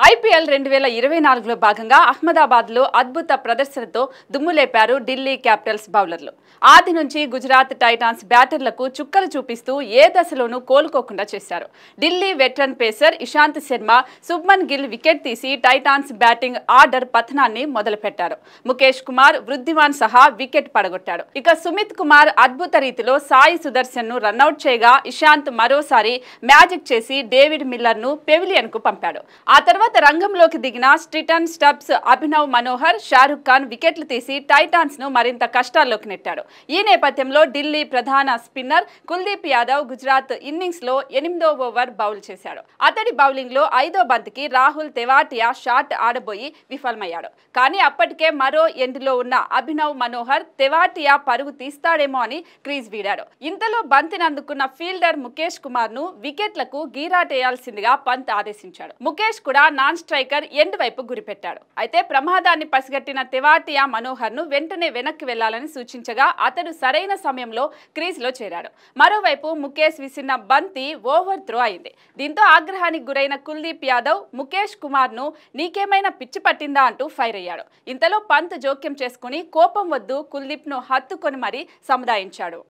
IPL 2024లో భాగంగా అహ్మదాబాద్లో అద్భుత ప్రదర్శనతో దుమ్ములేపారు ఢిల్లీ క్యాపిటల్స్ బౌలర్లు. ఆది నుంచి గుజరాత్ టైటాన్స్ బ్యాటర్లకు చుక్కలు చూపిస్తూ ఏ దశలోనూ కోలుకోకుండా చేశారు. Delhi veteran pacer Ishant Sharma, Shubman Gill wicket తీసి టైటాన్స్ బ్యాటింగ్ ఆర్డర్ పతనాన్ని మొదలుపెట్టారు. ముఖేష్ కుమార్, వృద్ధిమాన్ సహా వికెట్ పడగొట్టాడు. ఇక సుమిత్ కుమార్ అద్భుత రీతిలో సాయి సుదర్శన్ ను రన్అట్ చేయగా ఇషాంత్ మరోసారి మ్యాజిక్ చేసి డేవిడ్ మిల్లర్ ను పెవిలియన్ కు పంపాడు. ఆ తర్వాత రంగంలోకి దిగిన స్ట్రిటన్ స్టబ్స్, అభినవ్ మనోహర్, షారుఖ్ ఖాన్ వికెట్లు తీసి టైటాన్స్ ను మరింత కష్టాల్లోకి నెట్టాడు. ఈ నేపథ్యంలో ఢిల్లీ ప్రధాన స్పిన్నర్ కుల్దీప్ యాదవ్ గుజరాత్ ఇన్నింగ్స్ లో 8వ ఓవర్ బౌల్ చేశాడు. అతడి బౌలింగ్ లో 5వ బంతికి రాహుల్ తెవాటియా షాట్ ఆడబోయి విఫలమయ్యాడు. కానీ అప్పటికే మరో ఎండ్లో ఉన్న అభినవ్ మనోహర్ తెవాటియా పరుగు తీస్తాడేమో అని క్రీజ్ వీడాడు. ఇంతలో బంతిని అందుకున్న ఫీల్డర్ ముఖేష్ కుమార్ ను వికెట్లకు గీరాటేయాల్సిందిగా పంత్ ఆదేశించాడు. ముఖేష్ కూడా నాన్ స్ట్రైకర్ ఎండ్ వైపు గురిపెట్టాడు. అయితే ప్రమాదాన్ని పసిగట్టిన తెవాటియా మనోహర్ ను వెంటనే వెనక్కి వెళ్లాలని సూచించగా అతడు సరైన సమయంలో క్రీజ్ లో చేరాడు. మరోవైపు ముఖేష్ విసిరిన బంతి ఓవర్ త్రో అయింది. దీంతో ఆగ్రహానికి గురైన కుల్దీప్ యాదవ్ ముఖేష్ కుమార్ ను నీకేమైనా పిచ్చి పట్టిందా అంటూ ఫైర్ అయ్యాడు. ఇంతలో పంత్ జోక్యం చేసుకుని కోపం వద్దు కుల్దీప్ ను హత్తుకొని మరీ సముదాయించాడు.